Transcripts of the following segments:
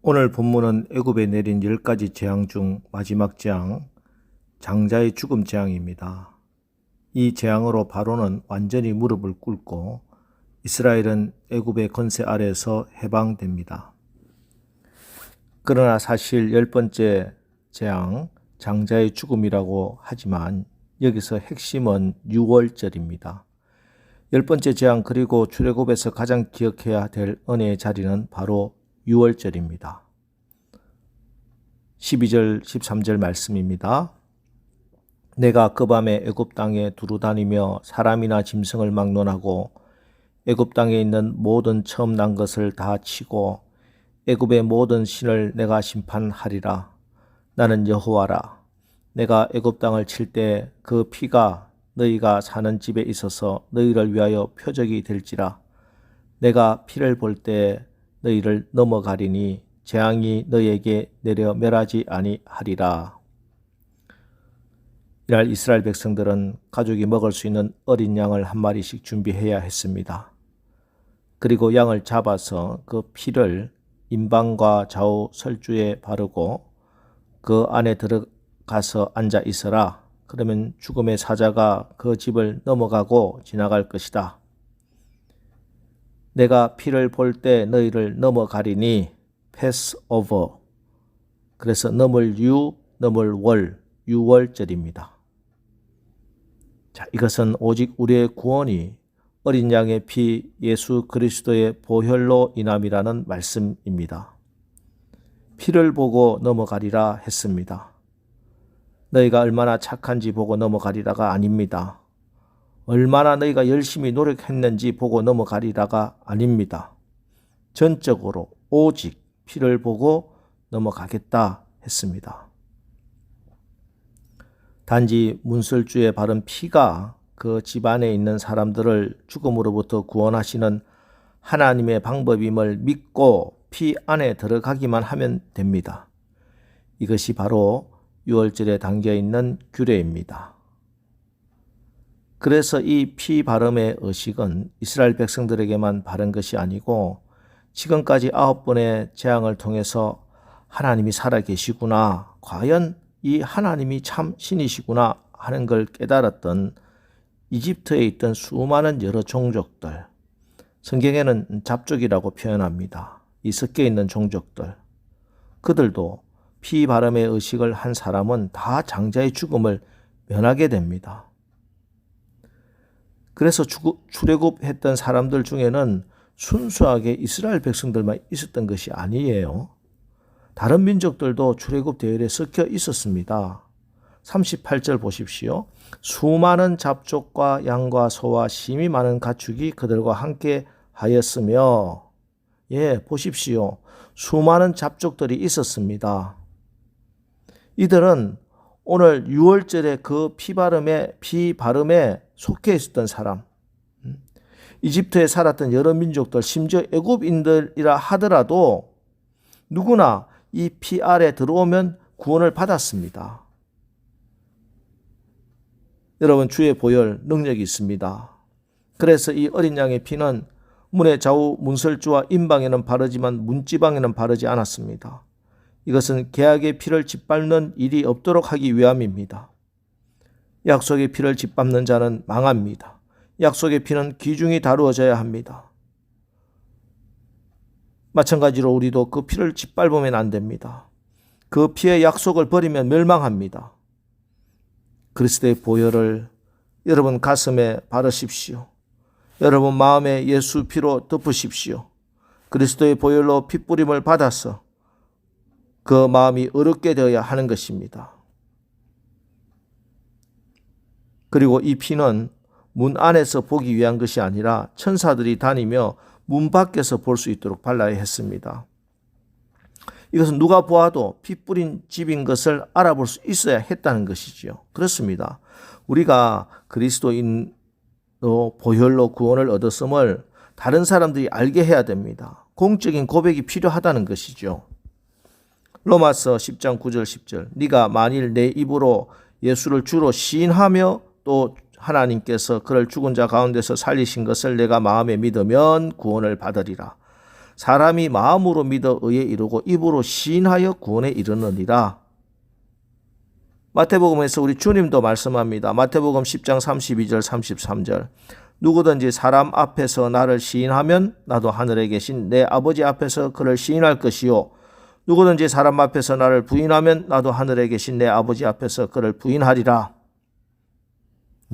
오늘 본문은 애굽에 내린 10가지 재앙 중 마지막 재앙, 장자의 죽음 재앙입니다. 이 재앙으로 바로는 완전히 무릎을 꿇고 이스라엘은 애굽의 권세 아래에서 해방됩니다. 그러나 사실 10번째 재앙, 장자의 죽음이라고 하지만 여기서 핵심은 6월절입니다. 10번째 재앙 그리고 출애굽에서 가장 기억해야 될 은혜의 자리는 바로 6월절입니다. 12절 13절 말씀입니다. 내가 그 밤에 애굽 땅에 두루다니며 사람이나 짐승을 막론하고 애굽 땅에 있는 모든 처음 난 것을 다 치고 애굽의 모든 신을 내가 심판하리라. 나는 여호와라. 내가 애굽 땅을 칠 때 그 피가 너희가 사는 집에 있어서 너희를 위하여 표적이 될지라. 내가 피를 볼 때 너희를 넘어가리니 재앙이 너희에게 내려 멸하지 아니하리라. 이날 이스라엘 백성들은 가족이 먹을 수 있는 어린 양을 한 마리씩 준비해야 했습니다. 그리고 양을 잡아서 그 피를 임방과 좌우 설주에 바르고 그 안에 들어가서 앉아 있어라. 그러면 죽음의 사자가 그 집을 넘어가고 지나갈 것이다. 내가 피를 볼 때 너희를 넘어가리니 pass over. 그래서 넘을 유, 넘을 월, 유월절입니다. 자, 이것은 오직 우리의 구원이 어린 양의 피 예수 그리스도의 보혈로 인함이라는 말씀입니다. 피를 보고 넘어가리라 했습니다. 너희가 얼마나 착한지 보고 넘어가리라가 아닙니다. 얼마나 너희가 열심히 노력했는지 보고 넘어가리라가 아닙니다. 전적으로 오직 피를 보고 넘어가겠다 했습니다. 단지 문설주에 바른 피가 그 집안에 있는 사람들을 죽음으로부터 구원하시는 하나님의 방법임을 믿고 피 안에 들어가기만 하면 됩니다. 이것이 바로 6월절에 담겨있는 규례입니다. 그래서 이 피 바름의 의식은 이스라엘 백성들에게만 바른 것이 아니고 지금까지 9번의 재앙을 통해서 하나님이 살아계시구나, 과연 이 하나님이 참 신이시구나 하는 걸 깨달았던 이집트에 있던 수많은 여러 종족들, 성경에는 잡족이라고 표현합니다. 이 섞여 있는 종족들, 그들도 피 바름의 의식을 한 사람은 다 장자의 죽음을 면하게 됩니다. 그래서 출애굽했던 사람들 중에는 순수하게 이스라엘 백성들만 있었던 것이 아니에요. 다른 민족들도 출애굽 대열에 섞여 있었습니다. 38절 보십시오. 수많은 잡족과 양과 소와 심히 많은 가축이 그들과 함께 하였으며, 보십시오. 수많은 잡족들이 있었습니다. 이들은 오늘 6월절에 그 피 바름에 속해 있었던 사람, 이집트에 살았던 여러 민족들, 심지어 애굽인들이라 하더라도 누구나 이 피 아래 들어오면 구원을 받았습니다. 여러분, 주의 보혈 능력이 있습니다. 그래서 이 어린 양의 피는 문의 좌우 문설주와 임방에는 바르지만 문지방에는 바르지 않았습니다. 이것은 계약의 피를 짓밟는 일이 없도록 하기 위함입니다. 약속의 피를 짓밟는 자는 망합니다. 약속의 피는 귀중히 다루어져야 합니다. 마찬가지로 우리도 그 피를 짓밟으면 안 됩니다. 그 피의 약속을 버리면 멸망합니다. 그리스도의 보혈을 여러분 가슴에 바르십시오. 여러분 마음에 예수 피로 덮으십시오. 그리스도의 보혈로 핏부림을 받아서 그 마음이 어렵게 되어야 하는 것입니다. 그리고 이 피는 문 안에서 보기 위한 것이 아니라 천사들이 다니며 문 밖에서 볼 수 있도록 발라야 했습니다. 이것은 누가 보아도 피 뿌린 집인 것을 알아볼 수 있어야 했다는 것이지요. 그렇습니다. 우리가 그리스도인 보혈로 구원을 얻었음을 다른 사람들이 알게 해야 됩니다. 공적인 고백이 필요하다는 것이죠. 로마서 10장 9절 10절 네가 만일 내 입으로 예수를 주로 시인하며 또 하나님께서 그를 죽은 자 가운데서 살리신 것을 내가 마음에 믿으면 구원을 받으리라. 사람이 마음으로 믿어 의에 이르고 입으로 시인하여 구원에 이르느니라. 마태복음에서 우리 주님도 말씀합니다. 마태복음 10장 32절 33절. 누구든지 사람 앞에서 나를 시인하면 나도 하늘에 계신 내 아버지 앞에서 그를 시인할 것이요. 누구든지 사람 앞에서 나를 부인하면 나도 하늘에 계신 내 아버지 앞에서 그를 부인하리라.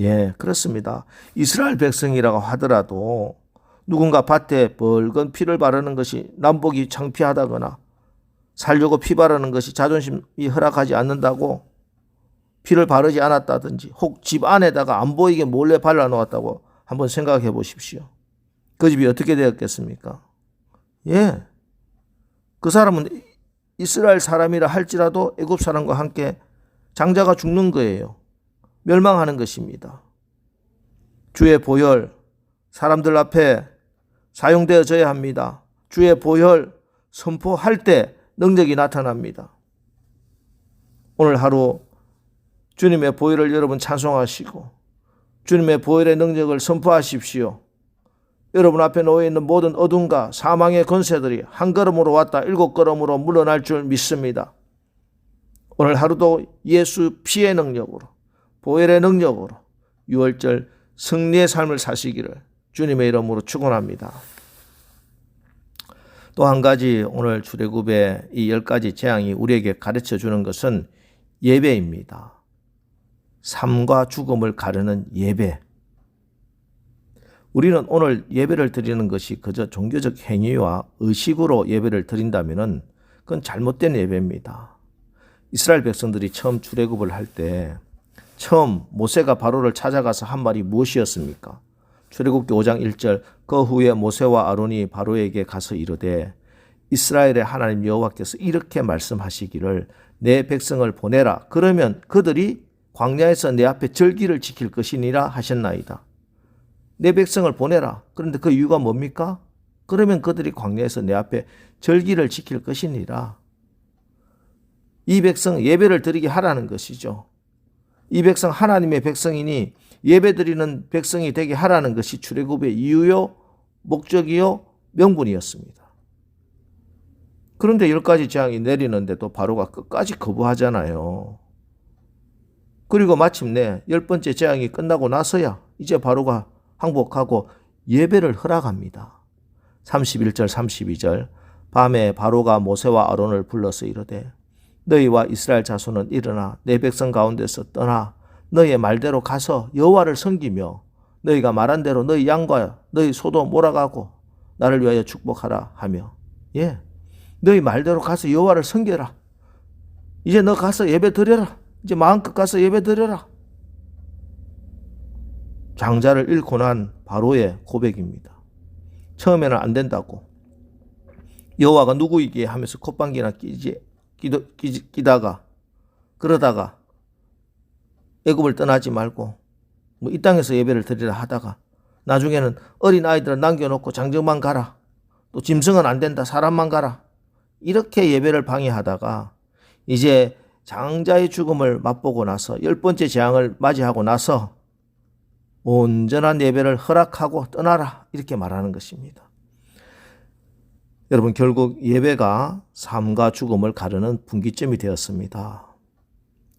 예, 그렇습니다. 이스라엘 백성이라고 하더라도 누군가 밭에 벌건 피를 바르는 것이 남보기 창피하다거나 살려고 피 바르는 것이 자존심이 허락하지 않는다고 피를 바르지 않았다든지 혹 집 안에다가 안 보이게 몰래 발라놓았다고 한번 생각해 보십시오. 그 집이 어떻게 되었겠습니까? 예, 그 사람은 이스라엘 사람이라 할지라도 애굽 사람과 함께 장자가 죽는 거예요. 멸망하는 것입니다. 주의 보혈 사람들 앞에 사용되어져야 합니다. 주의 보혈 선포할 때 능력이 나타납니다. 오늘 하루 주님의 보혈을 여러분 찬송하시고 주님의 보혈의 능력을 선포하십시오. 여러분 앞에 놓여있는 모든 어둠과 사망의 권세들이 한 걸음으로 왔다 7걸음으로 물러날 줄 믿습니다. 오늘 하루도 예수 피의 능력으로 보혈의 능력으로 6월절 승리의 삶을 사시기를 주님의 이름으로 축원합니다. 또 한 가지 오늘 출애굽의 이 10가지 재앙이 우리에게 가르쳐 주는 것은 예배입니다. 삶과 죽음을 가르는 예배. 우리는 오늘 예배를 드리는 것이 그저 종교적 행위와 의식으로 예배를 드린다면 그건 잘못된 예배입니다. 이스라엘 백성들이 처음 출애굽을 할 때 처음 모세가 바로를 찾아가서 한 말이 무엇이었습니까? 출애굽기 5장 1절 그 후에 모세와 아론이 바로에게 가서 이르되 이스라엘의 하나님 여호와께서 이렇게 말씀하시기를 내 백성을 보내라. 그러면 그들이 광야에서 내 앞에 절기를 지킬 것이니라 하셨나이다. 내 백성을 보내라. 그런데 그 이유가 뭡니까? 그러면 그들이 광야에서 내 앞에 절기를 지킬 것이니라. 이 백성 예배를 드리게 하라는 것이죠. 이 백성 하나님의 백성이니 예배드리는 백성이 되게 하라는 것이 출애굽의 이유요, 목적이요, 명분이었습니다. 그런데 10가지 재앙이 내리는데도 바로가 끝까지 거부하잖아요. 그리고 마침내 10번째 재앙이 끝나고 나서야 이제 바로가 항복하고 예배를 허락합니다. 31절 32절 밤에 바로가 모세와 아론을 불러서 이르되 너희와 이스라엘 자손은 일어나 내 백성 가운데서 떠나 너희의 말대로 가서 여호와를 섬기며 너희가 말한 대로 너희 양과 너희 소도 몰아가고 나를 위하여 축복하라 하며 예, 너희 말대로 가서 여호와를 섬겨라. 이제 너 가서 예배 드려라. 이제 마음껏 가서 예배 드려라. 장자를 잃고 난 바로의 고백입니다. 처음에는 안 된다고 여호와가 누구이기에 하면서 콧방귀나 끼다가 그러다가 애굽을 떠나지 말고 이 땅에서 예배를 드리라 하다가 나중에는 어린 아이들을 남겨놓고 장정만 가라. 또 짐승은 안 된다. 사람만 가라. 이렇게 예배를 방해하다가 이제 장자의 죽음을 맛보고 나서 10번째 재앙을 맞이하고 나서 온전한 예배를 허락하고 떠나라 이렇게 말하는 것입니다. 여러분 결국 예배가 삶과 죽음을 가르는 분기점이 되었습니다.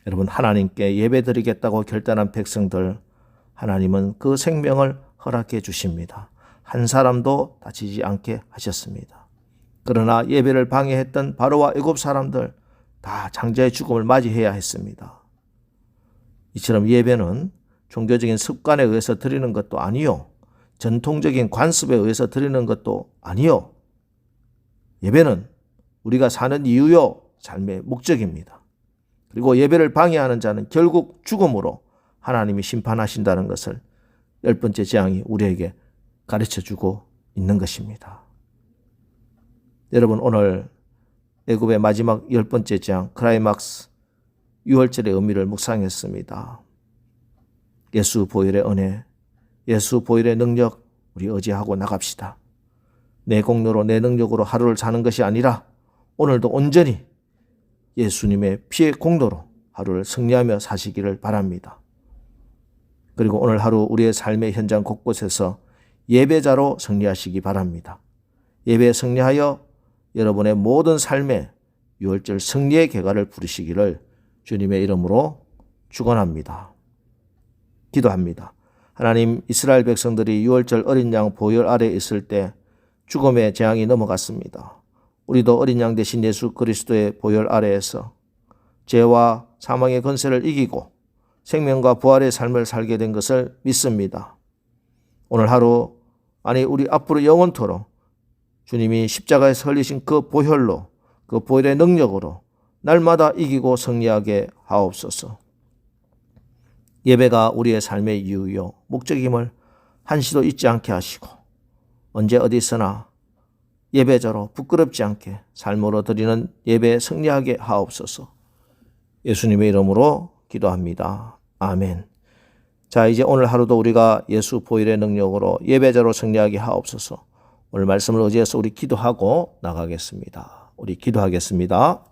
여러분 하나님께 예배드리겠다고 결단한 백성들 하나님은 그 생명을 허락해 주십니다. 한 사람도 다치지 않게 하셨습니다. 그러나 예배를 방해했던 바로와 애굽 사람들 다 장자의 죽음을 맞이해야 했습니다. 이처럼 예배는 종교적인 습관에 의해서 드리는 것도 아니요. 전통적인 관습에 의해서 드리는 것도 아니요. 예배는 우리가 사는 이유요. 삶의 목적입니다. 그리고 예배를 방해하는 자는 결국 죽음으로 하나님이 심판하신다는 것을 10번째 재앙이 우리에게 가르쳐주고 있는 것입니다. 여러분 오늘 애굽의 마지막 10번째 재앙 클라이막스 6월절의 의미를 묵상했습니다. 예수 보혈의 은혜, 예수 보혈의 능력 우리 의지하고 나갑시다. 내 공로로 내 능력으로 하루를 사는 것이 아니라 오늘도 온전히 예수님의 피의 공로로 하루를 승리하며 사시기를 바랍니다. 그리고 오늘 하루 우리의 삶의 현장 곳곳에서 예배자로 승리하시기 바랍니다. 예배에 승리하여 여러분의 모든 삶에 유월절 승리의 계가를 부르시기를 주님의 이름으로 축원합니다. 기도합니다. 하나님, 이스라엘 백성들이 유월절 어린 양 보혈 아래에 있을 때 죽음의 재앙이 넘어갔습니다. 우리도 어린 양 대신 예수 그리스도의 보혈 아래에서 죄와 사망의 권세를 이기고 생명과 부활의 삶을 살게 된 것을 믿습니다. 오늘 하루, 아니 우리 앞으로 영원토록 주님이 십자가에서 흘리신 그 보혈로, 그 보혈의 능력으로 날마다 이기고 승리하게 하옵소서. 예배가 우리의 삶의 이유요 목적임을 한시도 잊지 않게 하시고 언제 어디서나 예배자로 부끄럽지 않게 삶으로 드리는 예배에 승리하게 하옵소서. 예수님의 이름으로 기도합니다. 아멘. 자, 이제 오늘 하루도 우리가 예수 보혈의 능력으로 예배자로 승리하게 하옵소서. 오늘 말씀을 의지해서 우리 기도하고 나가겠습니다. 우리 기도하겠습니다.